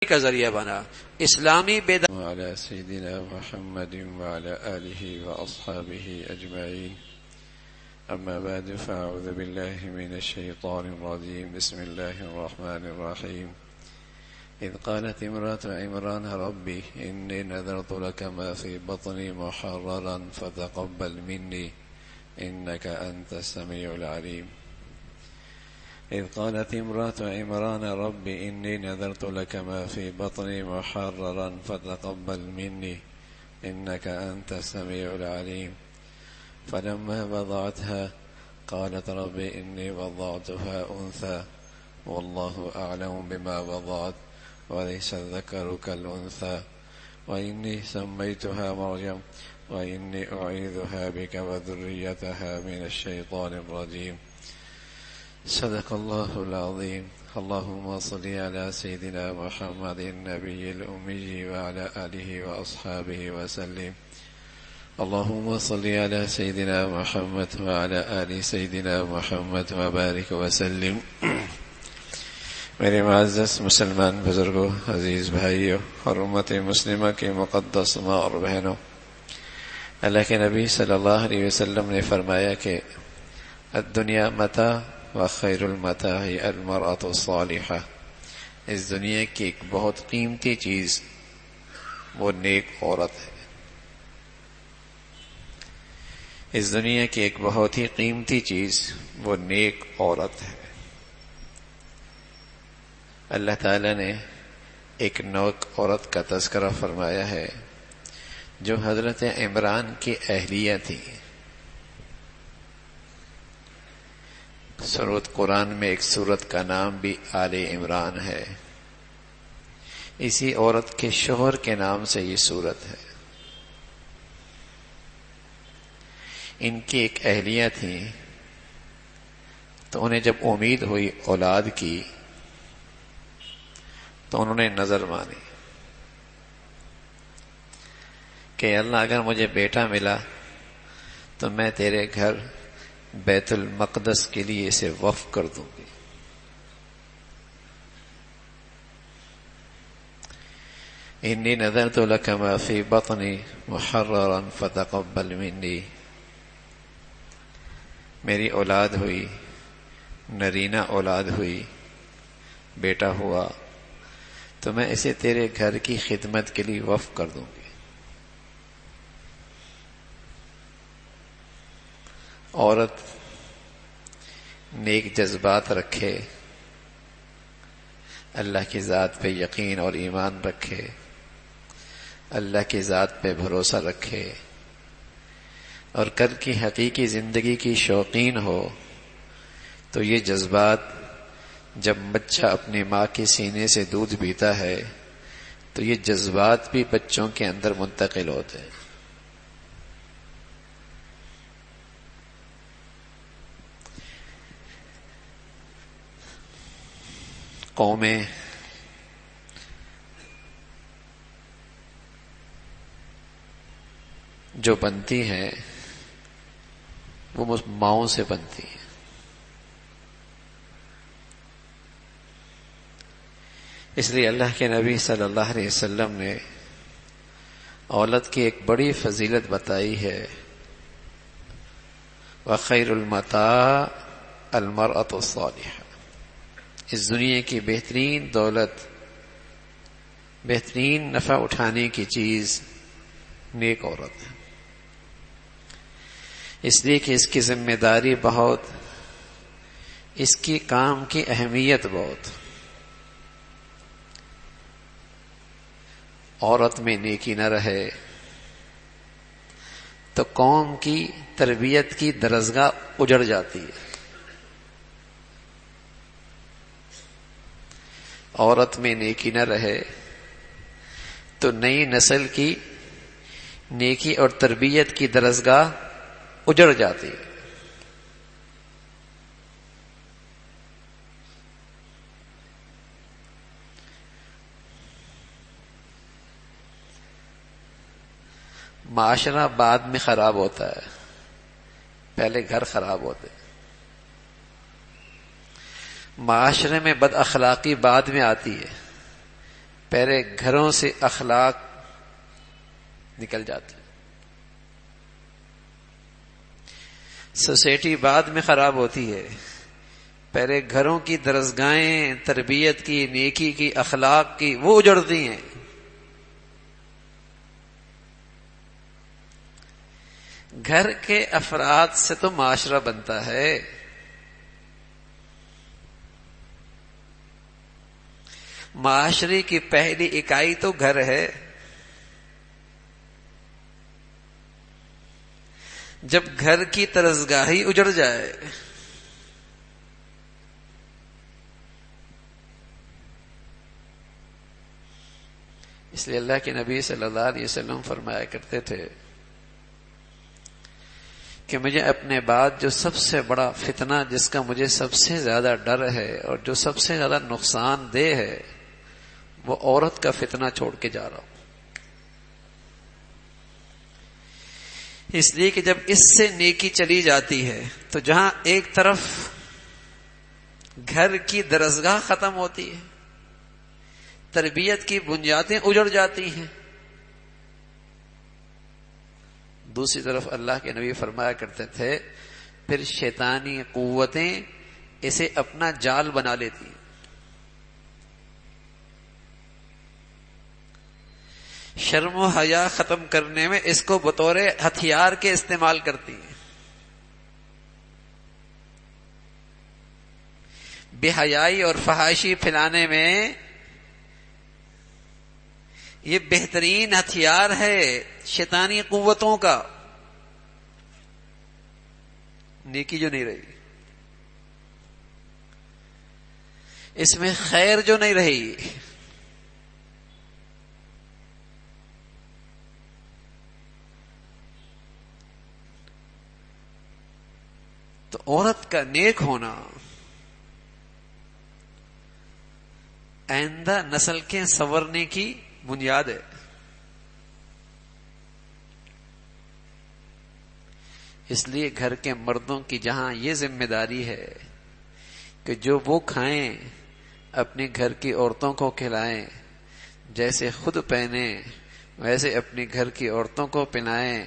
کا ذریعہ بنا. اسلامی بیداری وعلى سيدنا محمد وعلى آله وأصحابه أجمعين. أما بعد فأعوذ بالله من الشيطان الرجيم. بسم الله الرحمن الرحيم. إذ قالت امرأة عمران ربي إني نذرت لك ما في بطني محررا فتقبل مني إنك أنت السميع العليم. إذ قالت امرأة عمران رب إني نذرت لك ما في بطني محررا فتقبل مني إنك أنت السميع العليم. فلما وضعتها قالت رب إني وضعتها أنثى والله أعلم بما وضعت وليس الذكر كالأنثى وإني سميتها مريم وإني أعيذها بك وذريتها من الشيطان الرجيم. صدق الله العظيم. اللهم صل على سيدنا محمد النبي الأمي وعلى آله وأصحابه وسلم. اللهم صل على سيدنا محمد وعلى آل سيدنا محمد وبارك وسلم. میرے معزز مسلمان بزرگوں، عزیز بھائیوں اور امت مسلمہ کے مقدس ماں اور بہنوں، اللہ کے نبی صلی اللہ علیہ وسلم نے فرمایا کہ الدنیا متاع وخیر المتاع المرأة الصالحہ. اس دنیا کی ایک بہت قیمتی چیز وہ نیک عورت ہے. اس دنیا کی ایک بہت ہی قیمتی چیز وہ نیک عورت ہے. اللہ تعالی نے ایک نیک عورت کا تذکرہ فرمایا ہے جو حضرت عمران کی اہلیہ تھی. سورۃ قرآن میں ایک سورت کا نام بھی آل عمران ہے. اسی عورت کے شوہر کے نام سے یہ سورت ہے. ان کی ایک اہلیہ تھی تو انہیں جب امید ہوئی اولاد کی تو انہوں نے نظر مانی کہ اللہ اگر مجھے بیٹا ملا تو میں تیرے گھر بیت المقدس کے لیے اسے وقف کر دوں گی. انی نذرت لک ما فی بطنی محررا فتقبل منی. میری اولاد ہوئی، نرینہ اولاد ہوئی، بیٹا ہوا تو میں اسے تیرے گھر کی خدمت کے لیے وقف کر دوں گی. عورت نیک جذبات رکھے، اللہ کی ذات پہ یقین اور ایمان رکھے، اللہ کی ذات پہ بھروسہ رکھے اور کل کی حقیقی زندگی کی شوقین ہو تو یہ جذبات جب بچہ اپنی ماں کے سینے سے دودھ پیتا ہے تو یہ جذبات بھی بچوں کے اندر منتقل ہوتے ہیں. قومیں جو بنتی ہیں وہ ماؤں سے بنتی ہیں. اس لیے اللہ کے نبی صلی اللہ علیہ وسلم نے عورت کی ایک بڑی فضیلت بتائی ہے. وخیر المتاع المرأة الصالحہ. اس دنیا کی بہترین دولت، بہترین نفع اٹھانے کی چیز نیک عورت ہے. اس لیے کہ اس کی ذمہ داری بہت، اس کی کام کی اہمیت بہت. عورت میں نیکی نہ رہے تو قوم کی تربیت کی درسگاہ اجڑ جاتی ہے. عورت میں نیکی نہ رہے تو نئی نسل کی نیکی اور تربیت کی درسگاہ اجڑ جاتی ہے. معاشرہ بعد میں خراب ہوتا ہے، پہلے گھر خراب ہوتے. معاشرے میں بد اخلاقی بعد میں آتی ہے، پہلے گھروں سے اخلاق نکل جاتے ہیں. سوسائٹی بعد میں خراب ہوتی ہے، پہلے گھروں کی درسگاہیں تربیت کی، نیکی کی، اخلاق کی، وہ اجڑتی ہیں. گھر کے افراد سے تو معاشرہ بنتا ہے. معاشرے کی پہلی اکائی تو گھر ہے. جب گھر کی طرزگاہی اجڑ جائے، اس لیے اللہ کے نبی صلی اللہ علیہ وسلم فرمایا کرتے تھے کہ مجھے اپنے بعد جو سب سے بڑا فتنہ، جس کا مجھے سب سے زیادہ ڈر ہے اور جو سب سے زیادہ نقصان دہ ہے، وہ عورت کا فتنہ چھوڑ کے جا رہا ہوں. اس لیے کہ جب اس سے نیکی چلی جاتی ہے تو جہاں ایک طرف گھر کی درسگاہ ختم ہوتی ہے، تربیت کی بنیادیں اجڑ جاتی ہیں، دوسری طرف اللہ کے نبی فرمایا کرتے تھے پھر شیطانی قوتیں اسے اپنا جال بنا لیتی ہیں. شرم و حیا ختم کرنے میں اس کو بطور ہتھیار کے استعمال کرتی ہیں. بے حیائی اور فحاشی پھیلانے میں یہ بہترین ہتھیار ہے شیطانی قوتوں کا. نیکی جو نہیں رہی، اس میں خیر جو نہیں رہی، تو عورت کا نیک ہونا آئندہ نسل کے سنورنے کی بنیاد ہے. اس لیے گھر کے مردوں کی جہاں یہ ذمہ داری ہے کہ جو وہ کھائیں اپنے گھر کی عورتوں کو کھلائیں، جیسے خود پہنیں ویسے اپنی گھر کی عورتوں کو پہنائیں،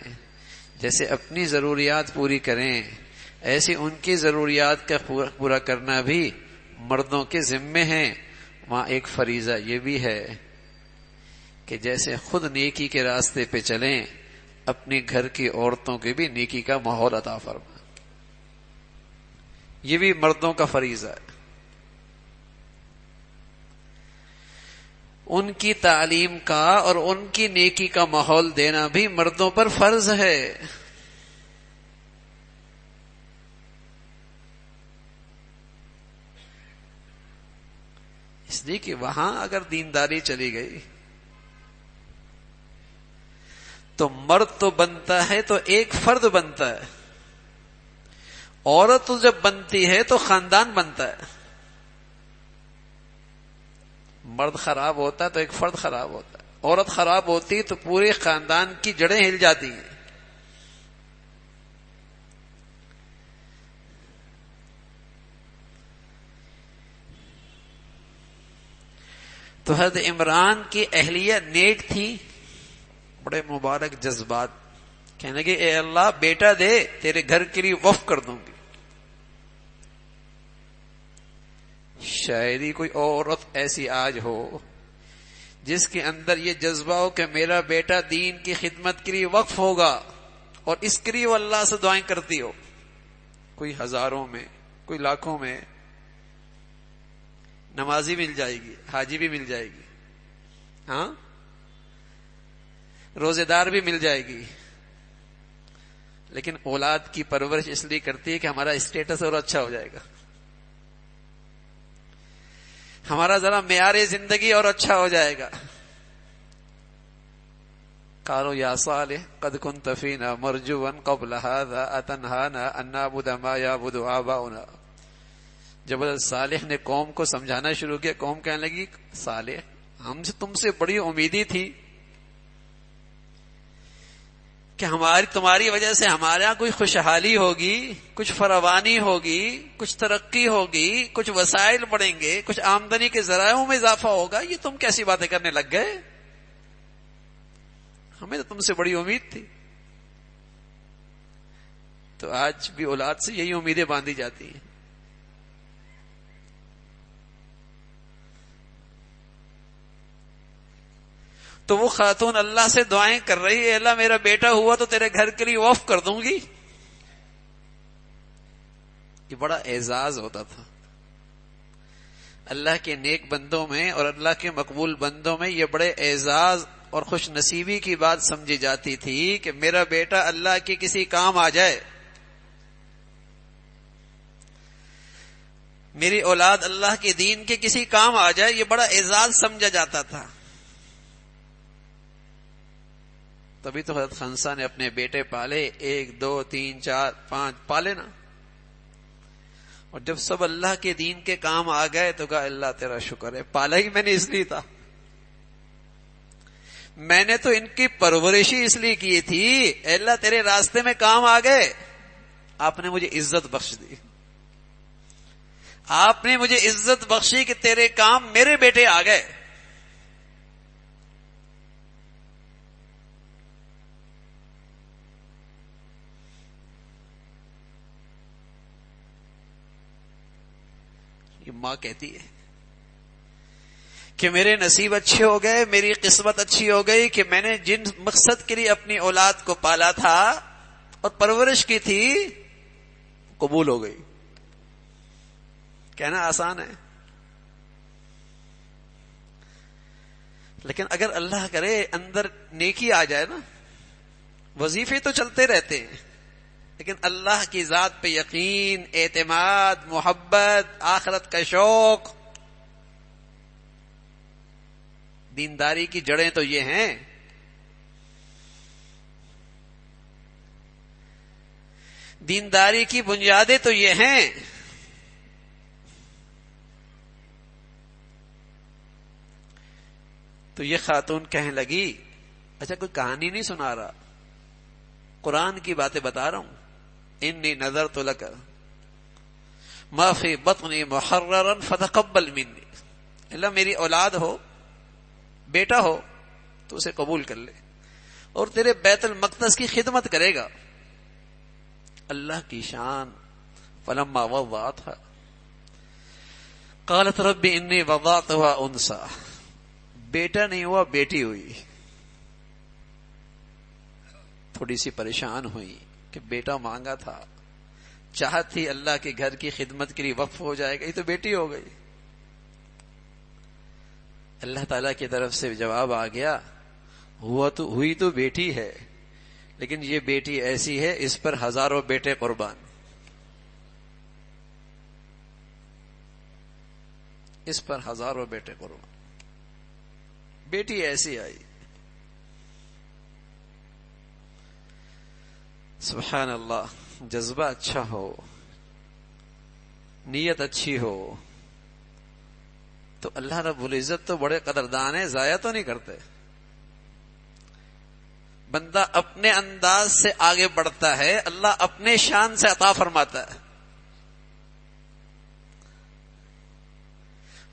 جیسے اپنی ضروریات پوری کریں ایسی ان کی ضروریات کا پورا کرنا بھی مردوں کے ذمے ہیں. وہاں ایک فریضہ یہ بھی ہے کہ جیسے خود نیکی کے راستے پہ چلیں، اپنی گھر کی عورتوں کے بھی نیکی کا ماحول عطا فرما. یہ بھی مردوں کا فریضہ ہے. ان کی تعلیم کا اور ان کی نیکی کا ماحول دینا بھی مردوں پر فرض ہے. اس لیے کہ وہاں اگر دینداری چلی گئی تو مرد تو بنتا ہے تو ایک فرد بنتا ہے، عورت جب بنتی ہے تو خاندان بنتا ہے. مرد خراب ہوتا ہے تو ایک فرد خراب ہوتا ہے، عورت خراب ہوتی تو پورے خاندان کی جڑیں ہل جاتی ہیں. تو حضرت عمران کی اہلیہ نیک تھی، بڑے مبارک جذبات، کہنے لگے اے اللہ بیٹا دے، تیرے گھر کے لیے وقف کر دوں گی. شاید ہی کوئی عورت ایسی آج ہو جس کے اندر یہ جذبہ ہو کہ میرا بیٹا دین کی خدمت کے لیے وقف ہوگا، اور اس کے لیے وہ اللہ سے دعائیں کرتی ہو. کوئی ہزاروں میں، کوئی لاکھوں میں نمازی مل جائے گی، حاجی بھی مل جائے گی، ہاں روزے دار بھی مل جائے گی، لیکن اولاد کی پرورش اس لیے کرتی ہے کہ ہمارا اسٹیٹس اور اچھا ہو جائے گا، ہمارا ذرا معیار زندگی اور اچھا ہو جائے گا. قالوا یا صالح قد كنت فينا مرجوا قبل هذا اتنهانا ان نعبد ما يعبد آباؤنا. جب حضرت صالح نے قوم کو سمجھانا شروع کیا، قوم کہنے لگی صالح ہم سے تم سے بڑی امیدی تھی کہ تمہاری وجہ سے ہمارے یہاں کوئی خوشحالی ہوگی، کچھ فراوانی ہوگی، کچھ ترقی ہوگی، کچھ وسائل بڑھیں گے، کچھ آمدنی کے ذرائعوں میں اضافہ ہوگا، یہ تم کیسی باتیں کرنے لگ گئے؟ ہمیں تو تم سے بڑی امید تھی۔ تو آج بھی اولاد سے یہی امیدیں باندھی جاتی ہیں۔ تو وہ خاتون اللہ سے دعائیں کر رہی ہے، اللہ میرا بیٹا ہوا تو تیرے گھر کے لیے وقف کر دوں گی۔ یہ بڑا اعزاز ہوتا تھا اللہ کے نیک بندوں میں اور اللہ کے مقبول بندوں میں، یہ بڑے اعزاز اور خوش نصیبی کی بات سمجھی جاتی تھی کہ میرا بیٹا اللہ کے کسی کام آ جائے، میری اولاد اللہ کے دین کے کسی کام آ جائے، یہ بڑا اعزاز سمجھا جاتا تھا۔ تبھی تو حضرت خنسا نے اپنے بیٹے پالے، 1 2 3 4 5 پالے نا، اور جب سب اللہ کے دین کے کام آ گئے تو کہا اللہ تیرا شکر ہے، پالا ہی میں نے اس لیے تھا، میں نے تو ان کی پرورش ہی اس لیے کی تھی، اللہ تیرے راستے میں کام آ گئے، آپ نے مجھے عزت بخش دی، آپ نے مجھے عزت بخشی کہ تیرے کام میرے بیٹے آ گئے۔ یہ ماں کہتی ہے کہ میرے نصیب اچھے ہو گئے، میری قسمت اچھی ہو گئی کہ میں نے جن مقصد کے لیے اپنی اولاد کو پالا تھا اور پرورش کی تھی قبول ہو گئی۔ کہنا آسان ہے، لیکن اگر اللہ کرے اندر نیکی آ جائے نا، وظیفے تو چلتے رہتے ہیں، لیکن اللہ کی ذات پہ یقین، اعتماد، محبت، آخرت کا شوق، دینداری کی جڑیں تو یہ ہیں۔ دینداری کی بنیادیں تو یہ ہیں۔ تو یہ خاتون کہنے لگی اچھا کوئی کہانی نہیں سنا رہا، قرآن کی باتیں بتا رہا ہوں، انی نذرت لک ما فی بطنی محررا فتقبل منی، اللہ میری اولاد ہو، بیٹا ہو تو اسے قبول کر لے اور تیرے بیت المقدس کی خدمت کرے گا۔ اللہ کی شان، فلما وضعتها قالت رب انی وضعتها انثى، بیٹا نہیں ہوا بیٹی ہوئی، تھوڑی سی پریشان ہوئی کہ بیٹا مانگا تھا، چاہت تھی اللہ کے گھر کی خدمت کے لیے وقف ہو جائے گا، یہ تو بیٹی ہو گئی۔ اللہ تعالیٰ کی طرف سے جواب آ گیا، ہوئی تو بیٹی ہے، لیکن یہ بیٹی ایسی ہے اس پر ہزاروں بیٹے قربان، اس پر ہزاروں بیٹے قربان، بیٹی ایسی آئی۔ سبحان اللہ، جذبہ اچھا ہو، نیت اچھی ہو تو اللہ رب العزت تو بڑے قدردان ہیں، ضائع تو نہیں کرتے۔ بندہ اپنے انداز سے آگے بڑھتا ہے، اللہ اپنے شان سے عطا فرماتا ہے۔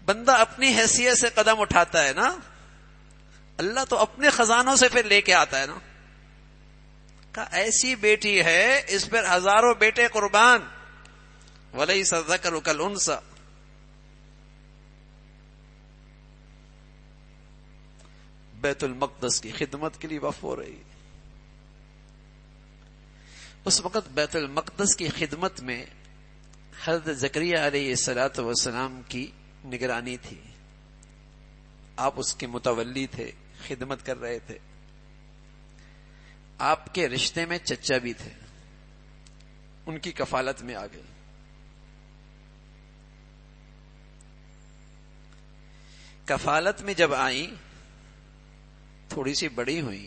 بندہ اپنی حیثیت سے قدم اٹھاتا ہے نا، اللہ تو اپنے خزانوں سے پھر لے کے آتا ہے نا۔ کہ ایسی بیٹی ہے اس پر ہزاروں بیٹے قربان، وَلَيْسَ الذَّكَرُ كَالْأُنثَىٰ، بیت المقدس کی خدمت کے لیے وقف ہو رہی۔ اس وقت بیت المقدس کی خدمت میں حضرت زکریا علیہ السلام کی نگرانی تھی، آپ اس کے متولی تھے، خدمت کر رہے تھے۔ آپ کے رشتے میں چچا بھی تھے، ان کی کفالت میں آ گئی۔ کفالت میں جب آئیں، تھوڑی سی بڑی ہوئی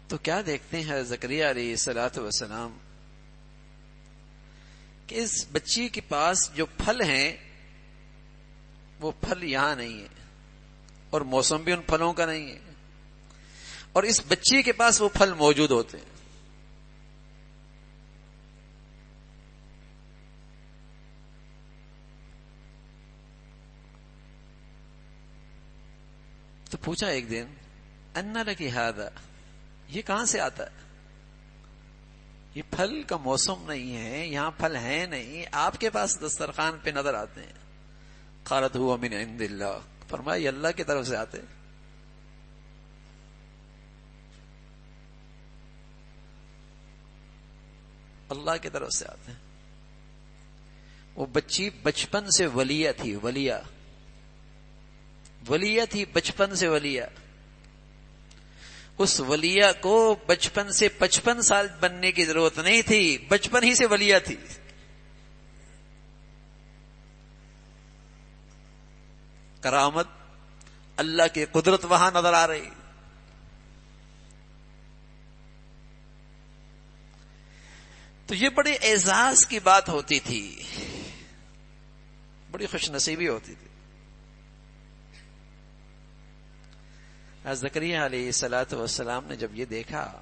تو کیا دیکھتے ہیں زکریا علیہ السلام کہ اس بچی کے پاس جو پھل ہیں وہ پھل یہاں نہیں ہے، اور موسم بھی ان پھلوں کا نہیں ہے، اور اس بچی کے پاس وہ پھل موجود ہوتے ہیں. تو پوچھا ایک دن انا لکی ھذا، یہ کہاں سے آتا ہے؟ یہ پھل کا موسم نہیں ہے، یہاں پھل ہیں نہیں، آپ کے پاس دسترخوان پہ نظر آتے ہیں. قالت هو من عند اللہ، فرمایا یہ اللہ کی طرف سے آتے. اللہ کی طرف سے آتے ہیں. وہ بچی بچپن سے ولیہ تھی، ولیہ تھی بچپن سے ولیہ. اس ولیہ کو بچپن سے 55 سال بننے کی ضرورت نہیں تھی، بچپن ہی سے ولیہ تھی. کرامت، اللہ کی قدرت وہاں نظر آ رہی. تو یہ بڑے اعزاز کی بات ہوتی تھی، بڑی خوش نصیبی ہوتی تھی. زکریا علیہ الصلوۃ والسلام نے جب یہ دیکھا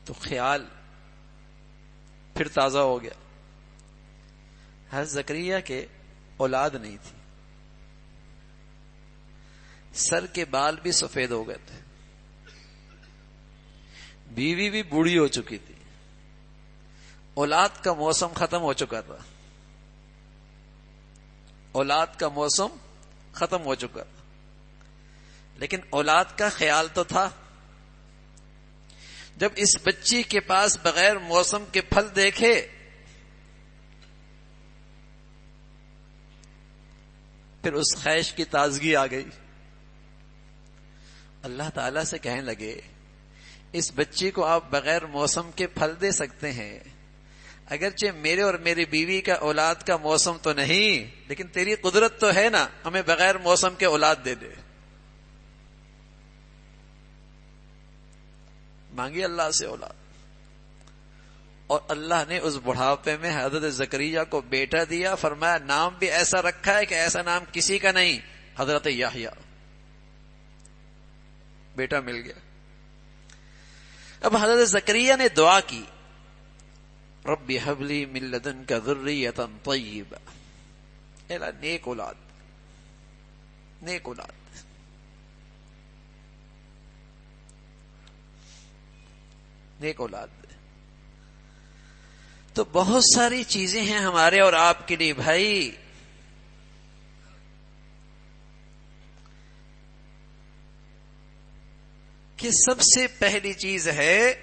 تو خیال پھر تازہ ہو گیا. حضرت زکریا کے اولاد نہیں تھی، سر کے بال بھی سفید ہو گئے تھے، بیوی بھی بوڑھی ہو چکی تھی، اولاد کا موسم ختم ہو چکا تھا، اولاد کا موسم ختم ہو چکا تھا. لیکن اولاد کا خیال تو تھا. جب اس بچی کے پاس بغیر موسم کے پھل دیکھے پھر اس خواہش کی تازگی آ گئی. اللہ تعالی سے کہنے لگے اس بچی کو آپ بغیر موسم کے پھل دے سکتے ہیں، اگرچہ میرے اور میری بیوی کا اولاد کا موسم تو نہیں، لیکن تیری قدرت تو ہے نا، ہمیں بغیر موسم کے اولاد دے دے. مانگی اللہ سے اولاد، اور اللہ نے اس بڑھاپے میں حضرت زکریا کو بیٹا دیا. فرمایا نام بھی ایسا رکھا ہے کہ ایسا نام کسی کا نہیں، حضرت یحییٰ. بیٹا مل گیا. اب حضرت زکریا نے دعا کی رب ہب لی من لدنک ذریۃ طیبہ، اے اللہ نیک اولاد، نیک اولاد. نیک اولاد. تو بہت ساری چیزیں ہیں ہمارے اور آپ کے لیے بھائی. کہ سب سے پہلی چیز ہے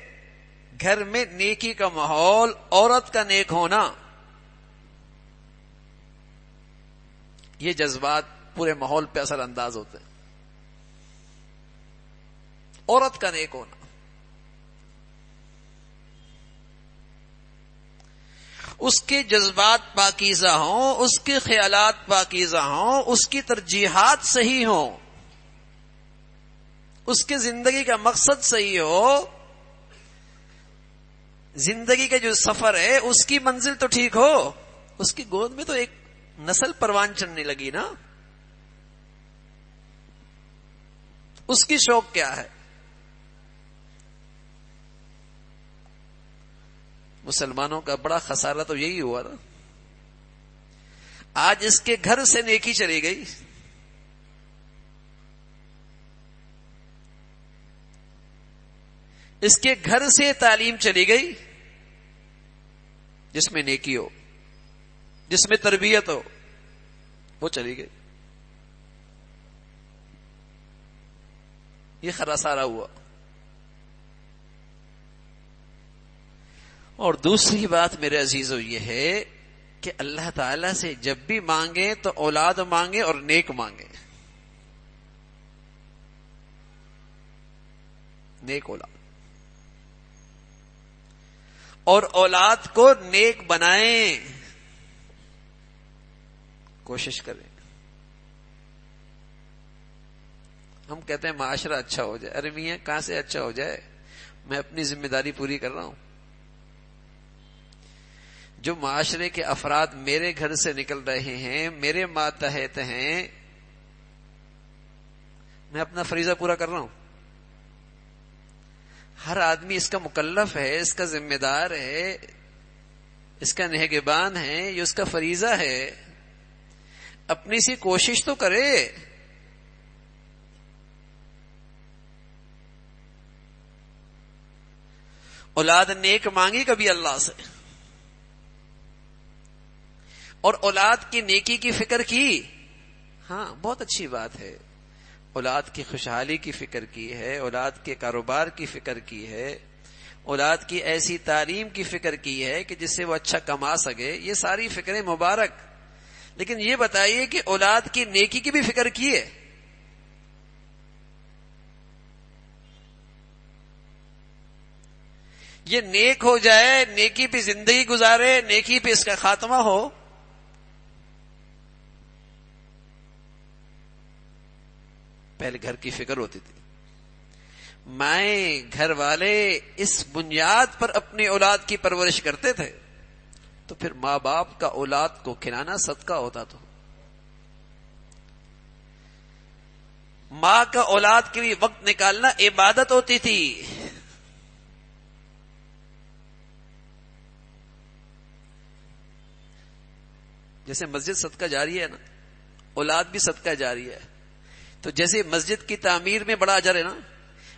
گھر میں نیکی کا ماحول، عورت کا نیک ہونا. یہ جذبات پورے ماحول پہ اثر انداز ہوتے ہیں. عورت کا نیک ہونا، اس کے جذبات پاکیزہ ہوں، اس کے خیالات پاکیزہ ہوں، اس کی ترجیحات صحیح ہوں، اس کے زندگی کا مقصد صحیح ہو، زندگی کا جو سفر ہے اس کی منزل تو ٹھیک ہو. اس کی گود میں تو ایک نسل پروان چڑھنے لگی نا. اس کی شوق کیا ہے؟ مسلمانوں کا بڑا خسارہ تو یہی ہوا نا. آج اس کے گھر سے نیکی چلی گئی، اس کے گھر سے تعلیم چلی گئی جس میں نیکی ہو، جس میں تربیت ہو، وہ چلی گئی. یہ خسارہ ہوا. اور دوسری بات میرے عزیزو یہ ہے کہ اللہ تعالی سے جب بھی مانگیں تو اولاد مانگیں اور نیک مانگیں. نیک اولاد، اور اولاد کو نیک بنائیں. کوشش کریں. ہم کہتے ہیں معاشرہ اچھا ہو جائے. ارے میاں کہاں سے اچھا ہو جائے؟ میں اپنی ذمہ داری پوری کر رہا ہوں. جو معاشرے کے افراد میرے گھر سے نکل رہے ہیں، میرے ماتحت ہیں، میں اپنا فریضہ پورا کر رہا ہوں. ہر آدمی اس کا مکلف ہے، اس کا ذمہ دار ہے، اس کا نگہبان ہے، یہ اس کا فریضہ ہے. اپنی سی کوشش تو کرے. اولاد نیک مانگی کبھی اللہ سے، اور اولاد کی نیکی کی فکر کی. ہاں بہت اچھی بات ہے. اولاد کی خوشحالی کی فکر کی ہے، اولاد کے کاروبار کی فکر کی ہے، اولاد کی ایسی تعلیم کی فکر کی ہے کہ جس سے وہ اچھا کما سکے. یہ ساری فکریں مبارک. لیکن یہ بتائیے کہ اولاد کی نیکی کی بھی فکر کی ہے؟ یہ نیک ہو جائے، نیکی پہ زندگی گزارے، نیکی پہ اس کا خاتمہ ہو. پہلے گھر کی فکر ہوتی تھی. مائیں گھر والے اس بنیاد پر اپنی اولاد کی پرورش کرتے تھے تو پھر ماں باپ کا اولاد کو کھلانا صدقہ ہوتا. تو ماں کا اولاد کے لیے وقت نکالنا عبادت ہوتی تھی. جیسے مسجد صدقہ جاری ہے نا، اولاد بھی صدقہ جاری ہے. تو جیسے مسجد کی تعمیر میں بڑا اجر ہے نا،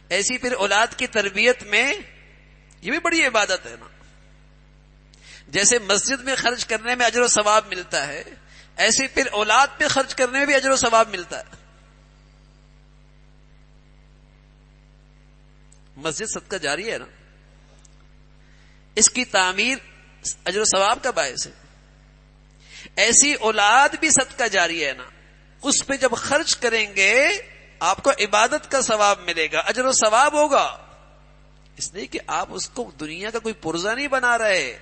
ایسی پھر اولاد کی تربیت میں یہ بھی بڑی عبادت ہے نا. جیسے مسجد میں خرچ کرنے میں اجر و ثواب ملتا ہے، ایسے پھر اولاد پہ خرچ کرنے میں بھی اجر و ثواب ملتا ہے. مسجد صدقہ جاری ہے نا، اس کی تعمیر اجر و ثواب کا باعث ہے. ایسی اولاد بھی صدقہ جاری ہے نا، اس پہ جب خرچ کریں گے آپ کو عبادت کا ثواب ملے گا، اجر و ثواب ہوگا. اس لیے کہ آپ اس کو دنیا کا کوئی پرزہ نہیں بنا رہے،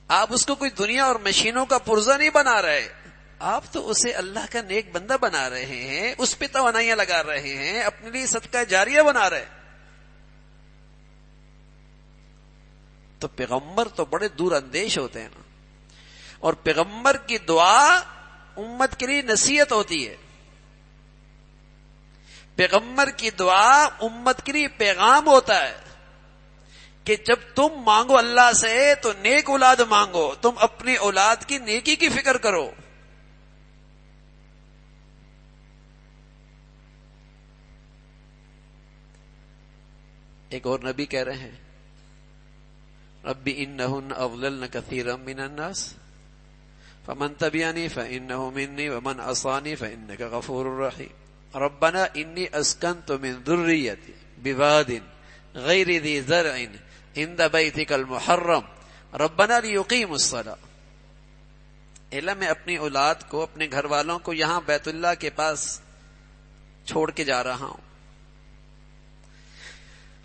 آپ اس کو کوئی دنیا اور مشینوں کا پرزہ نہیں بنا رہے. آپ تو اسے اللہ کا نیک بندہ بنا رہے ہیں، اس پہ توانائیاں لگا رہے ہیں، اپنے لیے صدقہ جاریہ بنا رہے. تو پیغمبر تو بڑے دور اندیش ہوتے ہیں نا، اور پیغمبر کی دعا امت کے لیے نصیحت ہوتی ہے. پیغمبر کی دعا امت کے لیے پیغام ہوتا ہے کہ جب تم مانگو اللہ سے تو نیک اولاد مانگو، تم اپنی اولاد کی نیکی کی فکر کرو. ایک اور نبی کہہ رہے ہیں رب انہن اضللن کثیرا من الناس فمن تبعنی فانہ منی ومن عصانی فانک غفور رحیم. ربنا انی اسکنت من ذریتی بواد غیر ذی زرع عند بیتک المحرم ربنا لیقیموا الصلاۃ. اللہ میں اپنی اولاد کو، اپنے گھر والوں کو یہاں بیت اللہ کے پاس چھوڑ کے جا رہا ہوں.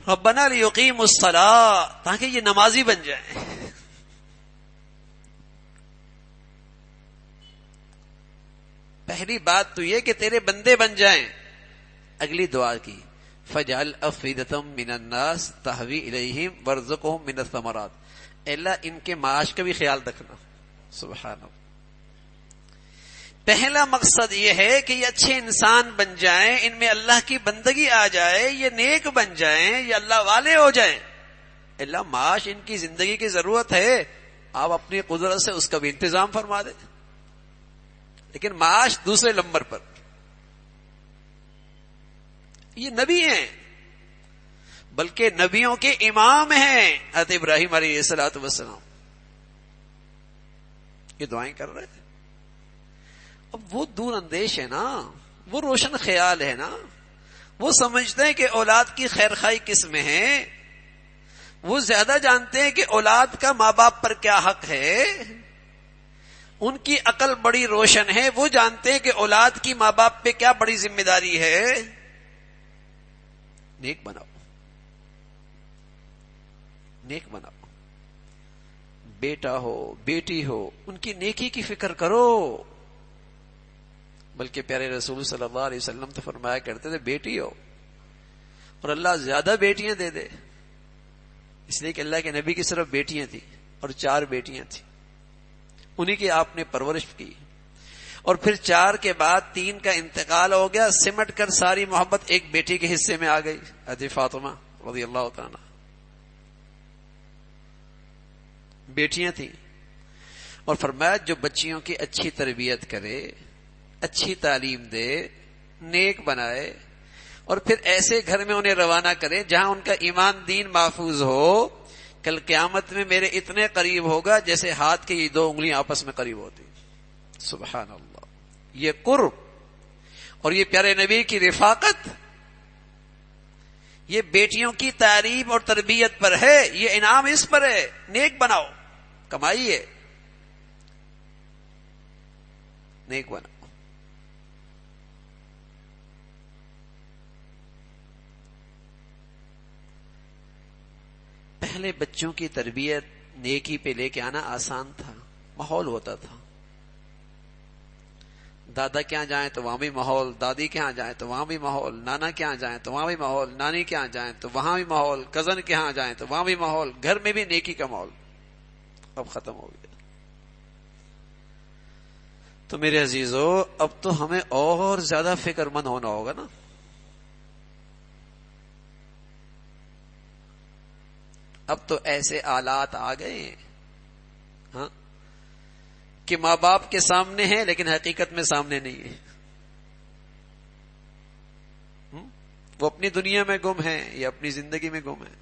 ربنا لیقیموا الصلاۃ، تاکہ یہ نمازی بن جائیں. پہلی بات تو یہ کہ تیرے بندے بن جائیں. اگلی دعا کی فجعل افئدۃ من الناس تہوی الیہم وارزقہم من الثمرات. اللہ ان کے معاش کا بھی خیال رکھنا. سبحان اللہ. پہلا مقصد یہ ہے کہ یہ اچھے انسان بن جائیں، ان میں اللہ کی بندگی آ جائے، یہ نیک بن جائیں، یہ اللہ والے ہو جائیں. اللہ معاش ان کی زندگی کی ضرورت ہے، آپ اپنی قدرت سے اس کا بھی انتظام فرما دیں، لیکن معاش دوسرے نمبر پر. یہ نبی ہیں، بلکہ نبیوں کے امام ہیں حضرت ابراہیم علیہ الصلوۃ والسلام. یہ دعائیں کر رہے ہیں. اب وہ دور اندیش ہے نا، وہ روشن خیال ہے نا، وہ سمجھتے ہیں کہ اولاد کی خیر خواہی کس میں ہے. وہ زیادہ جانتے ہیں کہ اولاد کا ماں باپ پر کیا حق ہے. ان کی عقل بڑی روشن ہے، وہ جانتے ہیں کہ اولاد کی ماں باپ پہ کیا بڑی ذمہ داری ہے. نیک بناؤ، نیک بناؤ. بیٹا ہو بیٹی ہو ان کی نیکی کی فکر کرو. بلکہ پیارے رسول صلی اللہ علیہ وسلم تو فرمایا کرتے تھے بیٹی ہو اور اللہ زیادہ بیٹیاں دے دے. اس لیے کہ اللہ کے نبی کی صرف بیٹیاں تھیں اور 4 بیٹیاں تھیں، انہی کی آپ نے پرورش کی. اور پھر 4 کے بعد 3 کا انتقال ہو گیا، سمٹ کر ساری محبت ایک بیٹی کے حصے میں آ گئی، حضرت فاطمہ رضی اللہ تعالیٰ عنہ۔ بیٹیاں تھیں، اور فرمایا جو بچیوں کی اچھی تربیت کرے، اچھی تعلیم دے، نیک بنائے، اور پھر ایسے گھر میں انہیں روانہ کرے جہاں ان کا ایمان دین محفوظ ہو، کل قیامت میں میرے اتنے قریب ہوگا جیسے ہاتھ کی یہ 2 انگلیاں آپس میں قریب ہوتی۔ سبحان اللہ، یہ قرب اور یہ پیارے نبی کی رفاقت، یہ بیٹیوں کی تعریف اور تربیت پر ہے، یہ انعام اس پر ہے۔ نیک بناؤ، کمائیے، نیک بناؤ۔ پہلے بچوں کی تربیت نیکی پہ لے کے آنا آسان تھا، ماحول ہوتا تھا، دادا کے ہاں جائیں تو وہاں بھی ماحول، دادی کے ہاں جائیں تو وہاں بھی ماحول، نانا کے ہاں جائیں تو وہاں بھی ماحول، نانی کے ہاں جائیں تو وہاں بھی ماحول، کزن کے ہاں جائیں تو وہاں بھی ماحول، گھر میں بھی نیکی کا ماحول۔ اب ختم ہو گیا۔ تو میرے عزیزو، اب تو ہمیں اور زیادہ فکر مند ہونا ہوگا نا۔ اب تو ایسے آلات آ گئے ہیں، ہاں، کہ ماں باپ کے سامنے ہیں لیکن حقیقت میں سامنے نہیں ہے۔ وہ اپنی دنیا میں گم ہیں یا اپنی زندگی میں گم ہیں۔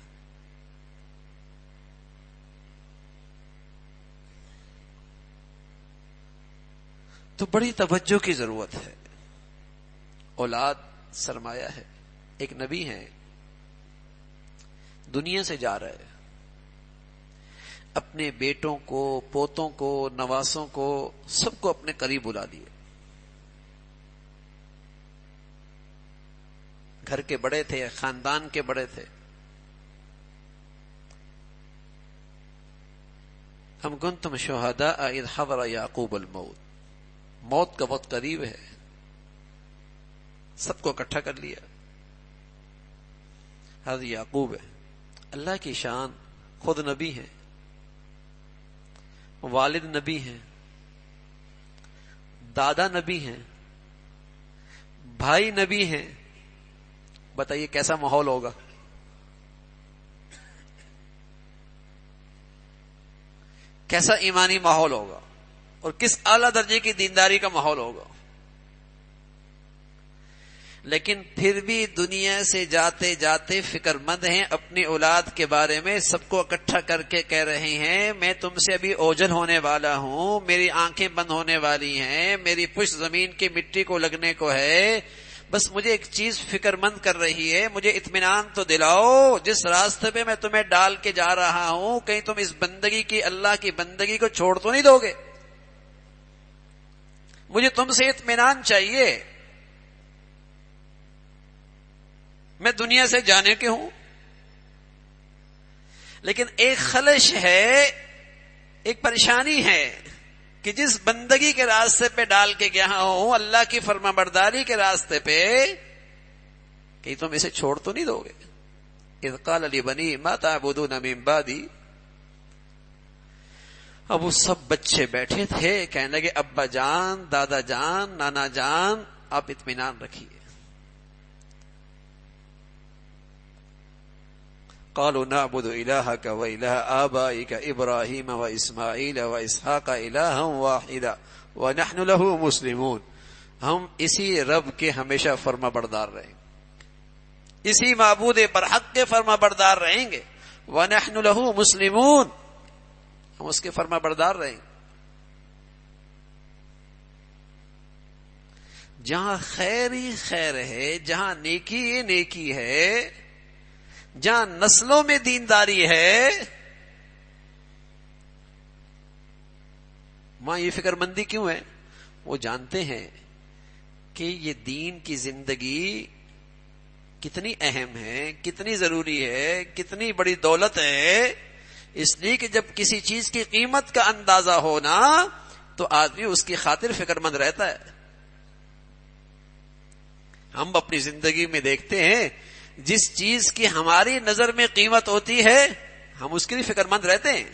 تو بڑی توجہ کی ضرورت ہے۔ اولاد سرمایہ ہے۔ ایک نبی ہیں، دنیا سے جا رہے، اپنے بیٹوں کو، پوتوں کو، نواسوں کو، سب کو اپنے قریب بلا لیے۔ گھر کے بڑے تھے، خاندان کے بڑے تھے۔ ام کنتم شہداء اذ حضر یعقوب الموت، موت کا وقت قریب ہے، سب کو اکٹھا کر لیا۔ حضرت یعقوب ہے، اللہ کی شان، خود نبی ہیں، والد نبی ہیں، دادا نبی ہیں، بھائی نبی ہیں۔ بتائیے کیسا ماحول ہوگا؟ کیسا ایمانی ماحول ہوگا، اور کس اعلیٰ درجے کی دینداری کا ماحول ہوگا۔ لیکن پھر بھی دنیا سے جاتے جاتے فکر مند ہیں اپنی اولاد کے بارے میں، سب کو اکٹھا کر کے کہہ رہے ہیں میں تم سے ابھی اوجھل ہونے والا ہوں، میری آنکھیں بند ہونے والی ہیں، میری پشت زمین کی مٹی کو لگنے کو ہے، بس مجھے ایک چیز فکر مند کر رہی ہے، مجھے اطمینان تو دلاؤ، جس راستے پہ میں تمہیں ڈال کے جا رہا ہوں کہیں تم اس بندگی کی، اللہ کی بندگی کو چھوڑ تو نہیں دو گے؟ مجھے تم سے اطمینان چاہیے، میں دنیا سے جانے کے ہوں، لیکن ایک خلش ہے، ایک پریشانی ہے کہ جس بندگی کے راستے پہ ڈال کے گیا ہوں، اللہ کی فرما برداری کے راستے پہ، کہ تم اسے چھوڑ تو نہیں دو گے؟ اذ قال لبنی ما تعبدون من بعدی، اب وہ سب بچے بیٹھے تھے، کہنے لگے ابا جان، دادا جان، نانا جان، آپ اطمینان رکھیے۔ قالوا نعبد إلهك وإله آبائك إبراهيم وإسماعيل وإسحاق إلها واحدا ونحن له مسلمون، ہم اسی رب کے ہمیشہ فرما بردار رہیں گے، اسی معبود پر حق کے فرما بردار رہیں گے، ونحن له مسلمون، ہم اس کے فرما بردار رہیں گے۔ جہاں خیر ہی خیر ہے، جہاں نیکی ہی نیکی ہے، جہاں نسلوں میں دینداری ہے، وہاں یہ فکر مندی کیوں ہے؟ وہ جانتے ہیں کہ یہ دین کی زندگی کتنی اہم ہے، کتنی ضروری ہے، کتنی بڑی دولت ہے، اس لیے کہ جب کسی چیز کی قیمت کا اندازہ ہونا تو آدمی اس کی خاطر فکر مند رہتا ہے۔ ہم اپنی زندگی میں دیکھتے ہیں جس چیز کی ہماری نظر میں قیمت ہوتی ہے ہم اس کے لیے فکر مند رہتے ہیں۔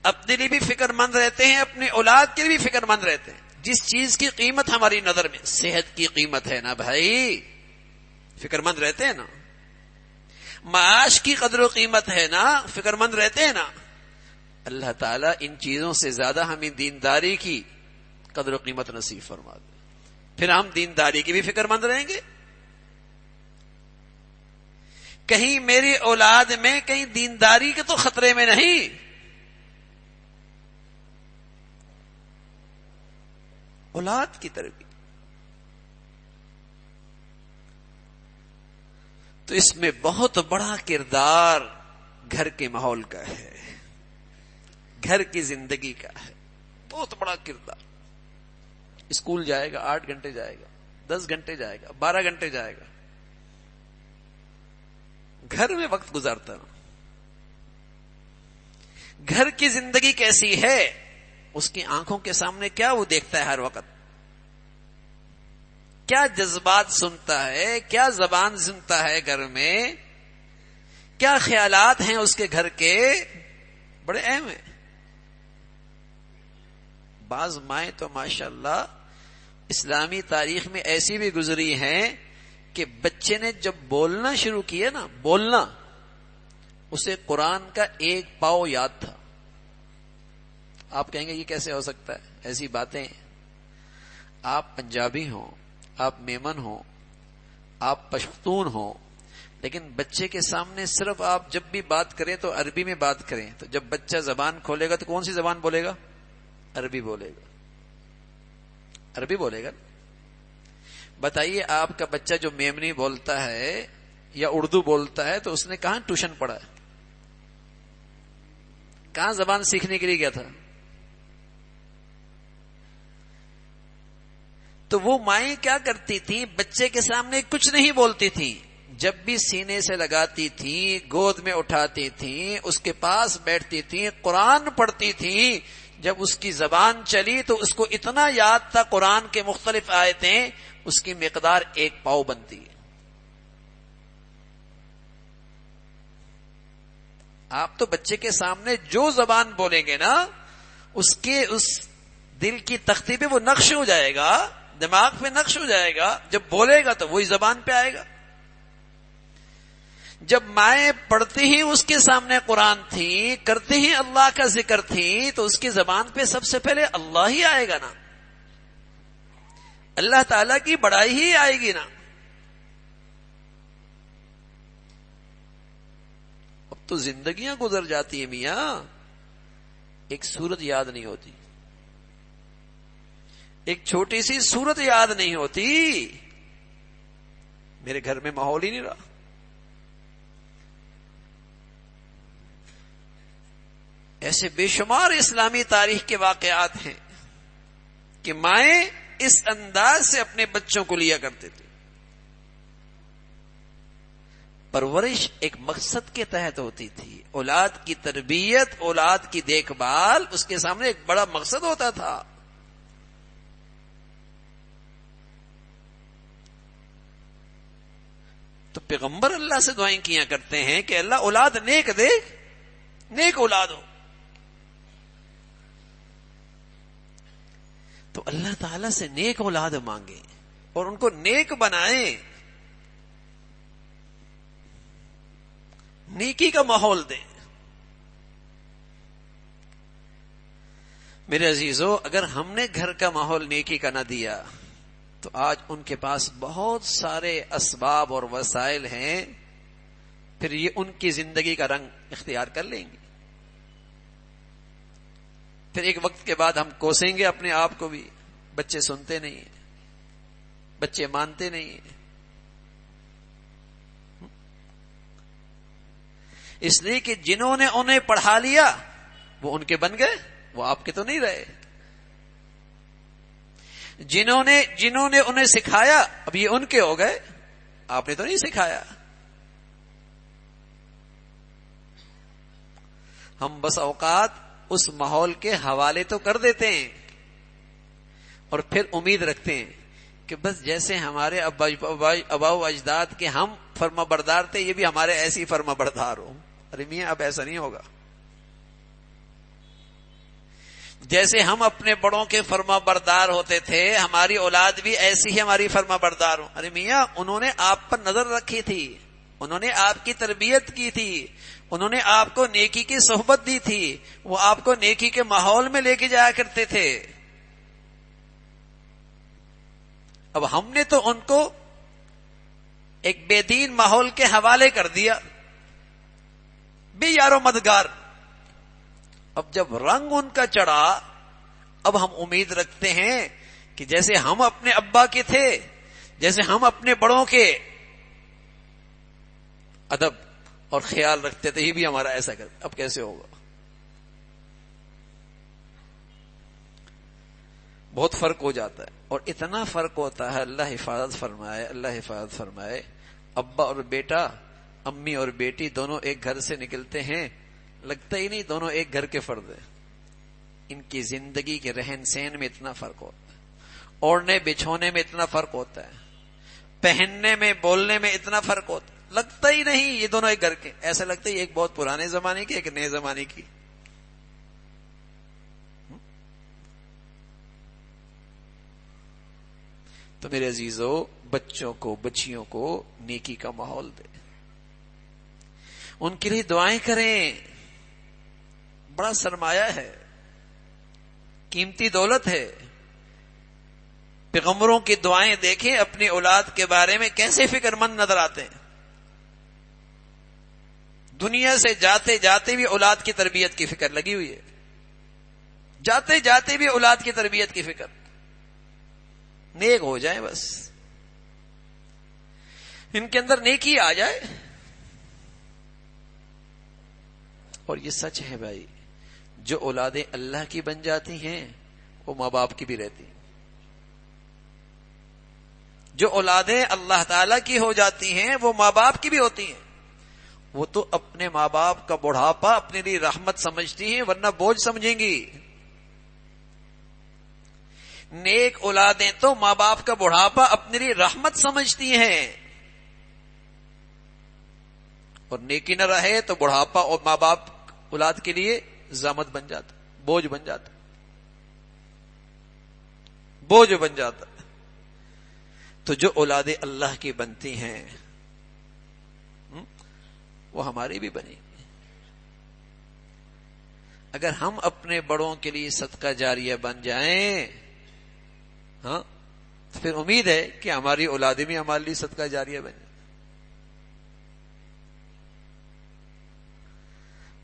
اپنے لیے بھی فکر مند رہتے ہیں، اپنی اولاد کے لیے بھی فکر مند رہتے ہیں. جس چیز کی قیمت ہماری نظر میں صحت کی قیمت ہے نا بھائی، فکر مند رہتے ہیں نا. معاش کی قدر و قیمت ہے نا، فکر مند رہتے ہیں نا. اللہ تعالیٰ ان چیزوں سے زیادہ ہمیں دینداری کی قدر و قیمت نصیب فرما دے، پھر ہم دینداری کی بھی فکر مند رہیں گے. کہیں میری اولاد میں کہیں دینداری کے تو خطرے میں نہیں. اولاد کی تربیت تو اس میں بہت بڑا کردار گھر کے ماحول کا ہے، گھر کی زندگی کا ہے، بہت بڑا کردار. اسکول جائے گا 8 گھنٹے جائے گا، 10 گھنٹے جائے گا، 12 گھنٹے جائے گا، گھر میں وقت گزارتا نا. گھر کی زندگی کیسی ہے، اس کی آنکھوں کے سامنے کیا وہ دیکھتا ہے ہر وقت، کیا جذبات سنتا ہے، کیا زبان سنتا ہے گھر میں، کیا خیالات ہیں اس کے گھر کے، بڑے اہم ہیں. بعض مائیں تو ماشاءاللہ اسلامی تاریخ میں ایسی بھی گزری ہیں کہ بچے نے جب بولنا شروع کیا نا، بولنا، اسے قرآن کا ایک پاؤ یاد تھا. آپ کہیں گے یہ کیسے ہو سکتا ہے؟ ایسی باتیں. آپ پنجابی ہوں، آپ میمن ہوں، آپ پشتون ہوں، لیکن بچے کے سامنے صرف آپ جب بھی بات کریں تو عربی میں بات کریں، تو جب بچہ زبان کھولے گا تو کون سی زبان بولے گا؟ عربی بولے گا. عربی بولے گا. بتائیے آپ کا بچہ جو میمنی بولتا ہے یا اردو بولتا ہے تو اس نے کہاں ٹیوشن پڑھا ہے؟ کہاں زبان سیکھنے کے لیے گیا تھا؟ تو وہ مائیں کیا کرتی تھی؟ بچے کے سامنے کچھ نہیں بولتی تھی، جب بھی سینے سے لگاتی تھی، گود میں اٹھاتی تھی، اس کے پاس بیٹھتی تھی، قرآن پڑھتی تھی. جب اس کی زبان چلی تو اس کو اتنا یاد تھا قرآن کے مختلف آیتیں، اس کی مقدار 1 پاؤ بنتی ہے. آپ تو بچے کے سامنے جو زبان بولیں گے نا، اس کے اس دل کی تختی پہ وہ نقش ہو جائے گا، دماغ پہ نقش ہو جائے گا. جب بولے گا تو وہی زبان پہ آئے گا. جب مائیں پڑھتی ہی اس کے سامنے قرآن تھی، کرتی ہی اللہ کا ذکر تھی، تو اس کی زبان پہ سب سے پہلے اللہ ہی آئے گا نا، اللہ تعالیٰ کی بڑائی ہی آئے گی نا. اب تو زندگیاں گزر جاتی ہیں میاں، ایک سورت یاد نہیں ہوتی، ایک چھوٹی سی سورت یاد نہیں ہوتی. میرے گھر میں ماحول ہی نہیں رہا. ایسے بے شمار اسلامی تاریخ کے واقعات ہیں کہ مائیں اس انداز سے اپنے بچوں کو لیا کرتے تھے. پرورش ایک مقصد کے تحت ہوتی تھی، اولاد کی تربیت، اولاد کی دیکھ بھال، اس کے سامنے ایک بڑا مقصد ہوتا تھا. تو پیغمبر اللہ سے دعائیں کیا کرتے ہیں کہ اللہ اولاد نیک دے، نیک اولاد ہو. تو اللہ تعالیٰ سے نیک اولاد مانگے اور ان کو نیک بنائیں، نیکی کا ماحول دیں. میرے عزیزو، اگر ہم نے گھر کا ماحول نیکی کا نہ دیا تو آج ان کے پاس بہت سارے اسباب اور وسائل ہیں، پھر یہ ان کی زندگی کا رنگ اختیار کر لیں گے. پھر ایک وقت کے بعد ہم کوسیں گے اپنے آپ کو بھی، بچے سنتے نہیں ہیں، بچے مانتے نہیں ہیں. اس لیے کہ جنہوں نے انہیں پڑھا لیا وہ ان کے بن گئے، وہ آپ کے تو نہیں رہے. جنہوں نے انہیں سکھایا اب یہ ان کے ہو گئے، آپ نے تو نہیں سکھایا. ہم بس اوقات اس ماحول کے حوالے تو کر دیتے ہیں اور پھر امید رکھتے ہیں کہ بس جیسے ہمارے ابا و اجداد کے ہم فرما بردار تھے، یہ بھی ہمارے ایسی فرما بردار ہو. ارے میاں اب ایسا نہیں ہوگا. جیسے ہم اپنے بڑوں کے فرما بردار ہوتے تھے، ہماری اولاد بھی ایسی ہی ہماری فرما بردار ہو۔ ارے میاں، انہوں نے آپ پر نظر رکھی تھی، انہوں نے آپ کی تربیت کی تھی، انہوں نے آپ کو نیکی کی صحبت دی تھی، وہ آپ کو نیکی کے ماحول میں لے کے جایا کرتے تھے۔ اب ہم نے تو ان کو ایک بے دین ماحول کے حوالے کر دیا، بے یار و مددگار۔ اب جب رنگ ان کا چڑھا، اب ہم امید رکھتے ہیں کہ جیسے ہم اپنے ابا کے تھے، جیسے ہم اپنے بڑوں کے ادب اور خیال رکھتے تھے، یہ بھی ہمارا ایسا کرتے۔ اب کیسے ہوگا؟ بہت فرق ہو جاتا ہے، اور اتنا فرق ہوتا ہے، اللہ حفاظت فرمائے، اللہ حفاظت فرمائے۔ ابا اور بیٹا، امی اور بیٹی دونوں ایک گھر سے نکلتے ہیں، لگتا ہی نہیں دونوں ایک گھر کے فرد ہیں۔ ان کی زندگی کے رہن سہن میں اتنا فرق ہوتا ہے، اوڑھنے بچھونے میں اتنا فرق ہوتا ہے، پہننے میں بولنے میں اتنا فرق ہوتا ہے، لگتا ہی نہیں یہ دونوں ایک گھر کے۔ ایسا لگتا ہے ایک بہت پرانے زمانے کی، ایک نئے زمانے کی۔ تو میرے عزیزو، بچوں کو، بچیوں کو نیکی کا ماحول دے، ان کے لیے دعائیں کریں، بڑا سرمایہ ہے، قیمتی دولت ہے۔ پیغمبروں کی دعائیں دیکھیں اپنی اولاد کے بارے میں کیسے فکر مند نظر آتے ہیں، دنیا سے جاتے جاتے بھی اولاد کی تربیت کی فکر لگی ہوئی ہے، جاتے جاتے بھی اولاد کی تربیت کی فکر، نیک ہو جائیں بس، ان کے اندر نیکی آ جائے۔ اور یہ سچ ہے بھائی، جو اولادیں اللہ کی بن جاتی ہیں وہ ماں باپ کی بھی رہتی ہیں، جو اولادیں اللہ تعالی کی ہو جاتی ہیں وہ ماں باپ کی بھی ہوتی ہیں۔ وہ تو اپنے ماں باپ کا بڑھاپا اپنے لیے رحمت سمجھتی ہیں، ورنہ بوجھ سمجھیں گی۔ نیک اولادیں تو ماں باپ کا بڑھاپا اپنے لیے رحمت سمجھتی ہیں، اور نیکی نہ رہے تو بڑھاپا اور ماں باپ اولاد کے لیے زحمت بن جاتا، بوجھ بن جاتا، بوجھ بن جاتا۔ تو جو اولادیں اللہ کی بنتی ہیں وہ ہماری بھی بنی۔ اگر ہم اپنے بڑوں کے لیے صدقہ جاریہ بن جائیں، ہاں، تو پھر امید ہے کہ ہماری اولادیں بھی ہمارے لیے صدقہ جاریہ بن جائیں۔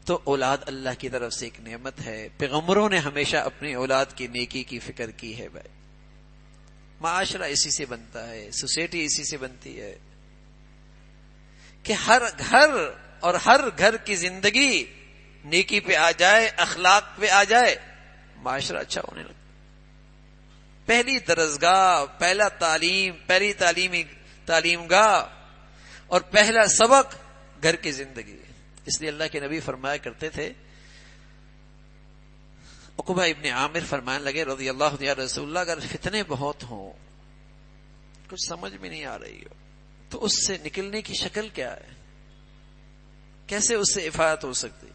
تو اولاد اللہ کی طرف سے ایک نعمت ہے۔ پیغمبروں نے ہمیشہ اپنی اولاد کی نیکی کی فکر کی ہے بھائی۔ معاشرہ اسی سے بنتا ہے، سوسائٹی اسی سے بنتی ہے کہ ہر گھر اور ہر گھر کی زندگی نیکی پہ آ جائے، اخلاق پہ آ جائے، معاشرہ اچھا ہونے لگتا۔ پہلی درسگاہ، پہلا پہلی تعلیم گاہ اور پہلا سبق گھر کی زندگی ہے۔ اس لیے اللہ کے نبی فرمایا کرتے تھے، عقبہ ابن عامر فرمانے لگے رضی اللہ عنہ، یا رسول اللہ، اگر فتنے بہت ہوں، کچھ سمجھ میں نہیں آ رہی ہو، تو اس سے نکلنے کی شکل کیا ہے، کیسے اس سے حفاظت ہو سکتی؟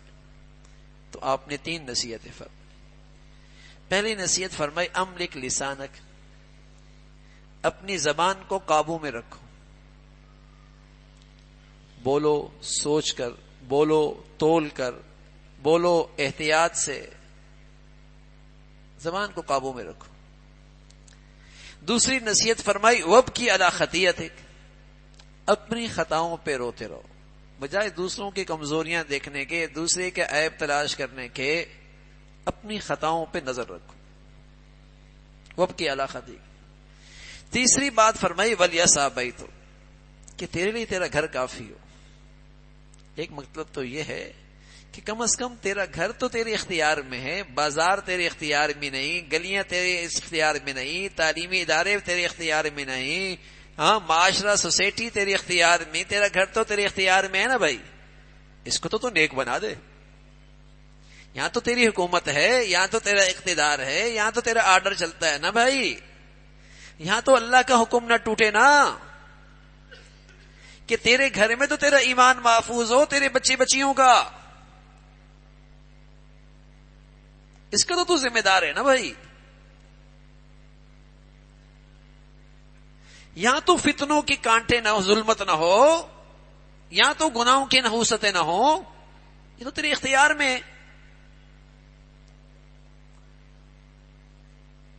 تو آپ نے 3 نصیحتیں فرمائی۔ پہلی نصیحت فرمائی، املک لسانک، اپنی زبان کو قابو میں رکھو، بولو سوچ کر، بولو تول کر، بولو احتیاط سے، زبان کو قابو میں رکھو۔ دوسری نصیحت فرمائی، وابکی علی خطیئتک، اپنی خطاؤں پہ روتے رہو، بجائے دوسروں کی کمزوریاں دیکھنے کے، دوسرے کے عیب تلاش کرنے کے، اپنی خطاؤں پہ نظر رکھو، وابکی علی خطیئتک۔ تیسری بات فرمائی، ولیسع بیتک، کہ تیرے لیے تیرا گھر کافی ہو۔ ایک مطلب تو یہ ہے کہ کم از کم تیرا گھر تو تیرے اختیار میں ہے، بازار تیرے اختیار میں نہیں، گلیاں تیرے اختیار میں نہیں، تعلیمی ادارے تیرے اختیار میں نہیں، ہاں، معاشرہ سوسائٹی تیرے اختیار میں، تیرا گھر تو تیرے اختیار میں ہے نا بھائی، اس کو تو نیک بنا دے۔ یہاں تو تیری حکومت ہے، یہاں تو تیرا اقتدار ہے، یہاں تو تیرا آرڈر چلتا ہے نا بھائی، یہاں تو اللہ کا حکم نہ ٹوٹے نا، کہ تیرے گھر میں تو تیرا ایمان محفوظ ہو، تیرے بچے بچیوں کا۔ اس کا تو ذمہ دار ہے نا بھائی. یہاں تو فتنوں کی کانٹے نہ ہو، ظلمت نہ ہو، یہاں تو گناہوں کی نحوستیں نہ ہو، یہ تو تیرے اختیار میں.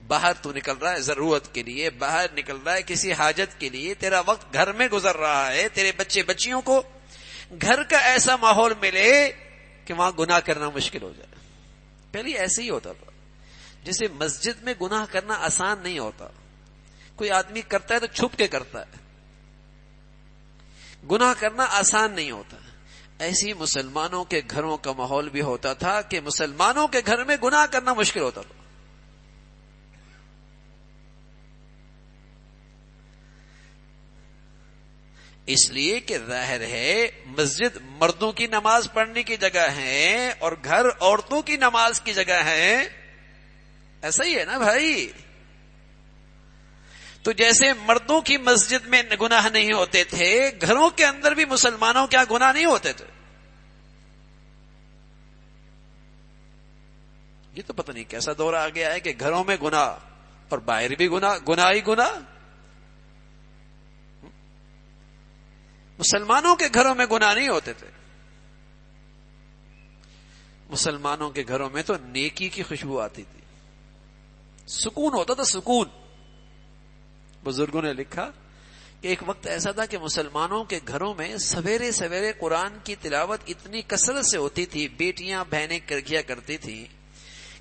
باہر تو نکل رہا ہے ضرورت کے لیے، باہر نکل رہا ہے کسی حاجت کے لیے، تیرا وقت گھر میں گزر رہا ہے، تیرے بچے بچیوں کو گھر کا ایسا ماحول ملے کہ وہاں گناہ کرنا مشکل ہو جائے. پہلے ایسے ہی ہوتا تھا. جیسے مسجد میں گناہ کرنا آسان نہیں ہوتا، کوئی آدمی کرتا ہے تو چھپ کے کرتا ہے، گناہ کرنا آسان نہیں ہوتا. ایسی مسلمانوں کے گھروں کا ماحول بھی ہوتا تھا کہ مسلمانوں کے گھر میں گناہ کرنا مشکل ہوتا تھا. اس لیے کہ ظاہر ہے مسجد مردوں کی نماز پڑھنے کی جگہ ہے اور گھر عورتوں کی نماز کی جگہ ہے. ایسا ہی ہے نا بھائی. تو جیسے مردوں کی مسجد میں گناہ نہیں ہوتے تھے، گھروں کے اندر بھی مسلمانوں کیا گناہ نہیں ہوتے تھے. یہ تو پتہ نہیں کیسا دور آ گیا ہے کہ گھروں میں گناہ اور باہر بھی گناہ، گناہ ہی گناہ. مسلمانوں کے گھروں میں گناہ نہیں ہوتے تھے. مسلمانوں کے گھروں میں تو نیکی کی خوشبو آتی تھی، سکون ہوتا تھا، سکون. بزرگوں نے لکھا کہ ایک وقت ایسا تھا کہ مسلمانوں کے گھروں میں سویرے سویرے قرآن کی تلاوت اتنی کثرت سے ہوتی تھی، بیٹیاں بہنیں کیا کرتی تھیں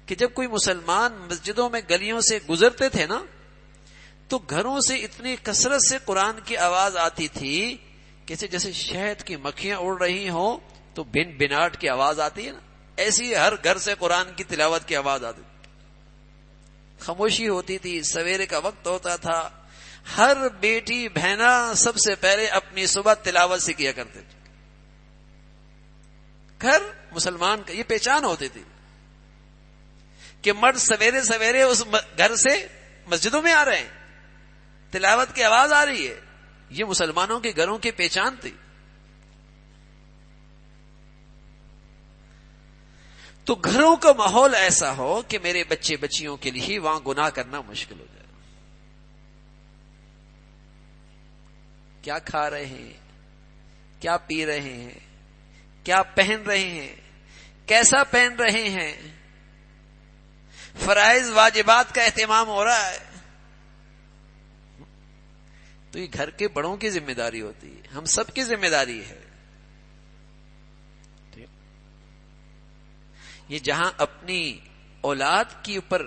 کہ جب کوئی مسلمان مسجدوں میں گلیوں سے گزرتے تھے نا تو گھروں سے اتنی کثرت سے قرآن کی آواز آتی تھی جیسے شہد کی مکھیاں اڑ رہی ہوں تو بن بناٹ کی آواز آتی ہے نا، ایسی ہر گھر سے قرآن کی تلاوت کی آواز آتی تھی. خاموشی ہوتی تھی، سویرے کا وقت ہوتا تھا، ہر بیٹی بہنا سب سے پہلے اپنی صبح تلاوت سے کیا کرتے تھے. گھر مسلمان کا یہ پہچان ہوتی تھی کہ مرد سویرے سویرے اس گھر سے مسجدوں میں آ رہے ہیں، تلاوت کی آواز آ رہی ہے. یہ مسلمانوں کے گھروں کی پہچان تھی. تو گھروں کا ماحول ایسا ہو کہ میرے بچے بچیوں کے لیے وہاں گناہ کرنا مشکل ہو جائے. کیا کھا رہے ہیں، کیا پی رہے ہیں، کیا پہن رہے ہیں، کیسا پہن رہے ہیں، فرائض واجبات کا اہتمام ہو رہا ہے. تو یہ گھر کے بڑوں کی ذمہ داری ہوتی ہے، ہم سب کی ذمہ داری ہے. یہ جہاں اپنی اولاد کے اوپر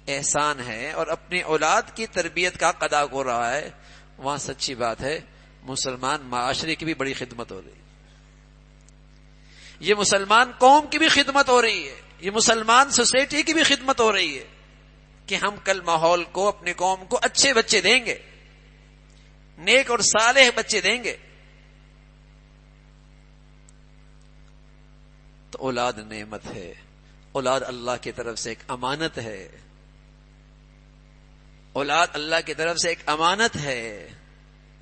احسان ہے اور اپنی اولاد کی تربیت کا قضا ہو رہا ہے، وہاں سچی بات ہے مسلمان معاشرے کی بھی بڑی خدمت ہو رہی ہے. یہ مسلمان قوم کی بھی خدمت ہو رہی ہے، یہ مسلمان سوسائٹی کی بھی خدمت ہو رہی ہے کہ ہم کل ماحول کو، اپنے قوم کو اچھے بچے دیں گے، نیک اور صالح بچے دیں گے. تو اولاد نعمت ہے، اولاد اللہ کی طرف سے ایک امانت ہے، اولاد اللہ کی طرف سے ایک امانت ہے.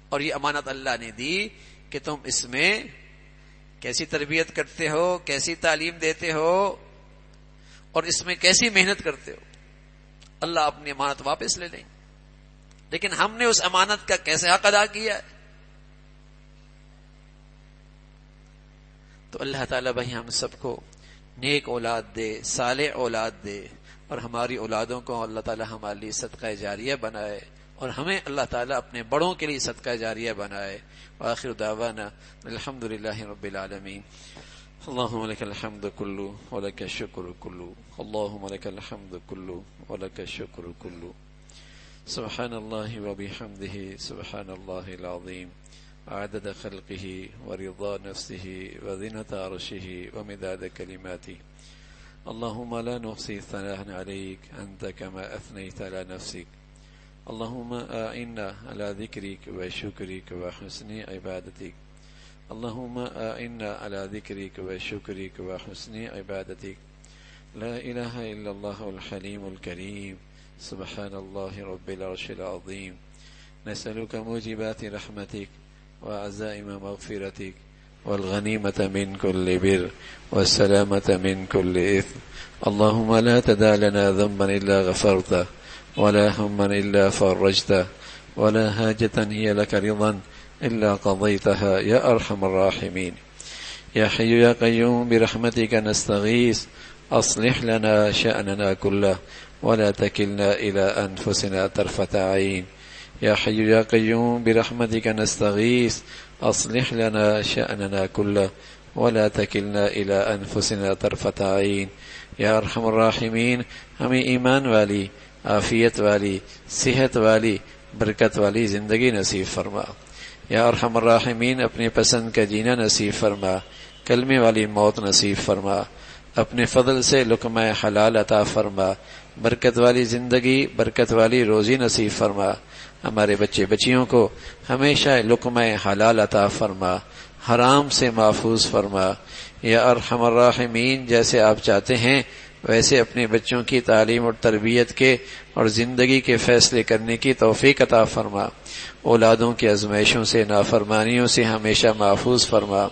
اور یہ امانت اللہ نے دی کہ تم اس میں کیسی تربیت کرتے ہو، کیسی تعلیم دیتے ہو اور اس میں کیسی محنت کرتے ہو. اللہ اپنی امانت واپس لے لیں، لیکن ہم نے اس امانت کا کیسے حق ادا کیا ہے. تو اللہ تعالیٰ بھائی ہم سب کو نیک اولاد دے، صالح اولاد دے، اور ہماری اولادوں کو اللہ تعالیٰ ہمارے لیے صدقہ جاریہ بنائے، اور ہمیں اللہ تعالیٰ اپنے بڑوں کے لیے صدقہ جاریہ بنائے. وآخر دعوانا الحمد للہ رب العالمین. اللهم لك الحمد كله ولك الشكر كله، اللهم لك الحمد كله ولك الشكر كله. سبحان الله وبحمده سبحان الله العظيم، عدد خلقه ورضا نفسه وزنة عرشه ومداد كلماته. اللهم لا نحصي ثناء عليك أنت كما أثنيت على نفسك. اللهم أعنا على ذكرك وشكرك وحسن عبادتك. اللهم أعنا على ذكرك وشكرك وحسن عبادتك. لا إله إلا الله الحليم الكريم، سبحان الله رب العرش العظيم. نسألك موجبات رحمتك وعزائم مغفرتك والغنيمة من كل بر والسلامة من كل إثم. اللهم لا تدع لنا ذنبا إلا غفرته ولا هما إلا فرجته ولا حاجة هي لك رضا إلا قضيتها يا أرحم الراحمين. يا حي يا قيوم برحمتك نستغيث أصلح لنا شأننا كله ولا تكلنا إلى أنفسنا طرفة عين. يا حي يا قيوم برحمتك نستغيث أصلح لنا شأننا كله ولا تكلنا إلى أنفسنا طرفة عين. یا ارحم الراحمین ہمیں ایمان والی، عافیت والی، صحت والی، برکت والی زندگی نصیب فرما. یا ارحم الراحمین اپنے پسند کا جینا نصیب فرما، کلمے والی موت نصیب فرما، اپنے فضل سے لقمہ حلال عطا فرما، برکت والی زندگی، برکت والی روزی نصیب فرما. ہمارے بچے بچیوں کو ہمیشہ لقمہ حلال عطا فرما، حرام سے محفوظ فرما. یا ارحم الراحمین جیسے آپ چاہتے ہیں ویسے اپنے بچوں کی تعلیم اور تربیت کے اور زندگی کے فیصلے کرنے کی توفیق عطا فرما. اولادوں کی آزمائشوں سے، نافرمانیوں سے ہمیشہ محفوظ فرما.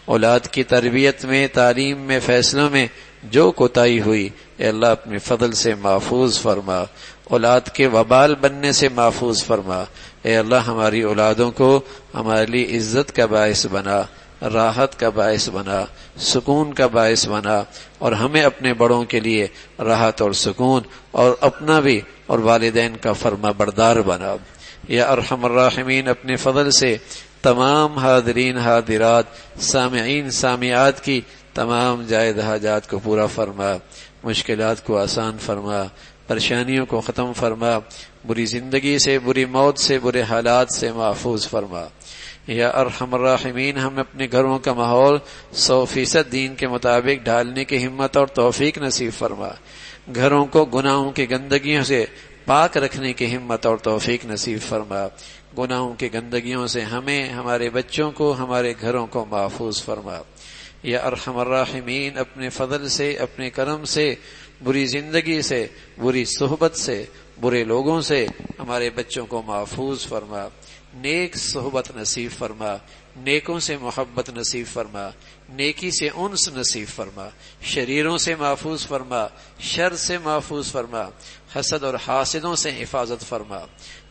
اولاد کی تربیت میں، تعلیم میں، فیصلوں میں جو کوتاہی ہوئی اے اللہ اپنے فضل سے محفوظ فرما. اولاد کے وبال بننے سے محفوظ فرما. اے اللہ ہماری اولادوں کو ہمارے لیے عزت کا باعث بنا، راحت کا باعث بنا، سکون کا باعث بنا، اور ہمیں اپنے بڑوں کے لیے راحت اور سکون اور اپنا بھی اور والدین کا فرما بردار بنا. یا ارحم الراحمین اپنے فضل سے تمام حاضرین حاضرات، سامعین سامعات کی تمام جائز حاجات کو پورا فرما، مشکلات کو آسان فرما، پریشانیوں کو ختم فرما، بری زندگی سے، بری موت سے، برے حالات سے محفوظ فرما. یا ارحم الراحمین ہم اپنے گھروں کا ماحول 100% دین کے مطابق ڈھالنے کی ہمت اور توفیق نصیب فرما. گھروں کو گناہوں کی گندگیوں سے پاک رکھنے کی ہمت اور توفیق نصیب فرما. گناہوں کی گندگیوں سے ہمیں، ہمارے بچوں کو، ہمارے گھروں کو محفوظ فرما. یا ارحم الراحمین اپنے فضل سے، اپنے کرم سے، بری زندگی سے، بری صحبت سے، برے لوگوں سے ہمارے بچوں کو محفوظ فرما. نیک صحبت نصیب فرما، نیکوں سے محبت نصیب فرما، نیکی سے انس نصیب فرما، شریروں سے محفوظ فرما، شر سے محفوظ فرما، حسد اور حاسدوں سے حفاظت فرما.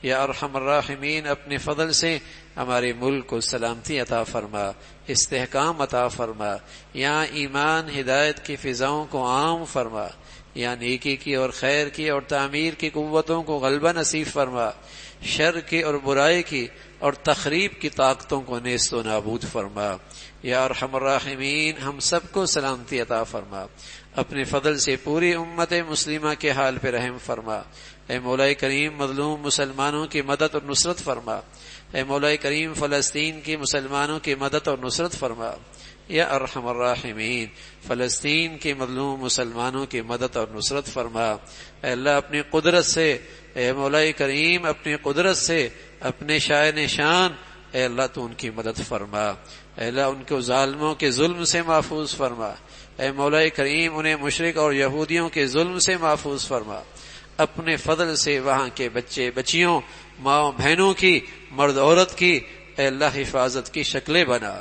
یا ارحم الراحمین اپنے فضل سے ہمارے ملک کو سلامتی عطا فرما، استحکام عطا فرما. یہاں ایمان ہدایت کی فضاؤں کو عام فرما، یہاں نیکی کی اور خیر کی اور تعمیر کی قوتوں کو غلبہ نصیب فرما، شر کی اور برائی کی اور تخریب کی طاقتوں کو نیست و نابود فرما. یا ارحم الراحمین ہم سب کو سلامتی عطا فرما. اپنے فضل سے پوری امت مسلمہ کے حال پہ رحم فرما. اے مولا کریم مظلوم مسلمانوں کی مدد اور نصرت فرما. اے مولا کریم فلسطین کی مسلمانوں کی مدد اور نصرت فرما. یا ارحم الراحمین فلسطین کے مظلوم مسلمانوں کی مدد اور نصرت فرما. اے اللہ اپنی قدرت سے، اے مولا کریم اپنی قدرت سے، اپنے شائن شان اے اللہ تو ان کی مدد فرما. اے اللہ ان کو ظالموں کے ظلم سے محفوظ فرما. اے مولا کریم انہیں مشرک اور یہودیوں کے ظلم سے محفوظ فرما. اپنے فضل سے وہاں کے بچے بچیوں، ماں بہنوں کی، مرد عورت کی اے اللہ حفاظت کی شکلیں بنا.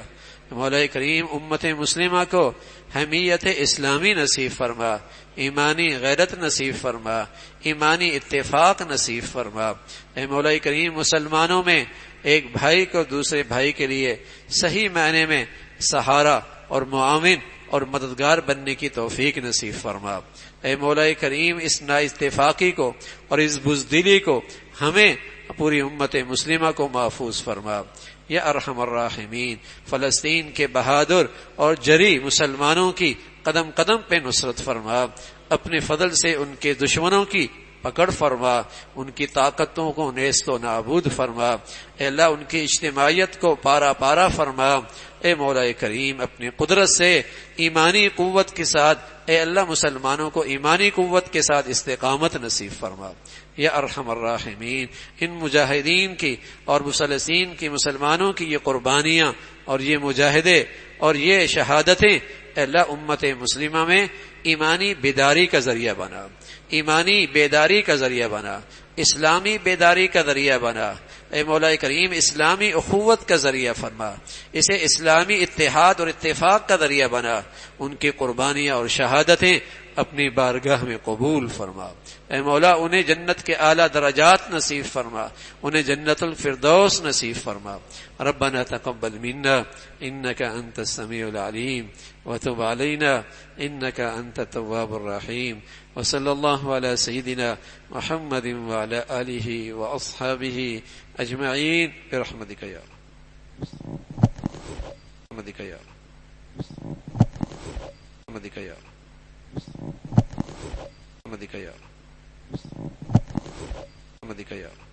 مولا کریم امت مسلمہ کو حمیت اسلامی نصیب فرما، ایمانی غیرت نصیب فرما، ایمانی اتفاق نصیب فرما. اے مولا کریم مسلمانوں میں ایک بھائی کو دوسرے بھائی کے لیے صحیح معنی میں سہارا اور معاون اور مددگار بننے کی توفیق نصیب فرما. اے مولا کریم اس نا اتفاقی کو اور اس بزدلی کو ہمیں پوری امت مسلمہ کو محفوظ فرما. یا ارحم الراحمین فلسطین کے بہادر اور جری مسلمانوں کی قدم قدم پہ نصرت فرما. اپنے فضل سے ان کے دشمنوں کی پکڑ فرما، ان کی طاقتوں کو نیست و نابود فرما. اے اللہ ان کی اجتماعیت کو پارا پارا فرما. اے مولا کریم اپنی قدرت سے ایمانی قوت کے ساتھ اے اللہ مسلمانوں کو ایمانی قوت کے ساتھ استقامت نصیب فرما. یا ارحم الراحمین ان مجاہدین کی اور فلسطین کی مسلمانوں کی یہ قربانیاں اور یہ مجاہدے اور یہ شہادتیں اے اللہ امت مسلمہ میں ایمانی بیداری کا ذریعہ بنا، ایمانی بیداری کا ذریعہ بنا، اسلامی بیداری کا ذریعہ بنا۔ اے مولا کریم اسلامی اخوت کا ذریعہ فرما، اسے اسلامی اتحاد اور اتفاق کا ذریعہ بنا، ان کی قربانیاں اور شہادتیں اپنی بارگاہ میں قبول فرما۔ اے مولا انہیں جنت کے اعلیٰ درجات نصیب فرما، انہیں جنت الفردوس نصیب فرما۔ ربنا تقبل منا انك انت السميع العليم وتب علينا انك انت التواب الرحيم، وصلى الله على سيدنا محمد وعلى آله وأصحابه أجمعين برحمتك يا رب، برحمتك يا رب، برحمتك يا رب، برحمتك يا رب، برحمتك يا رب،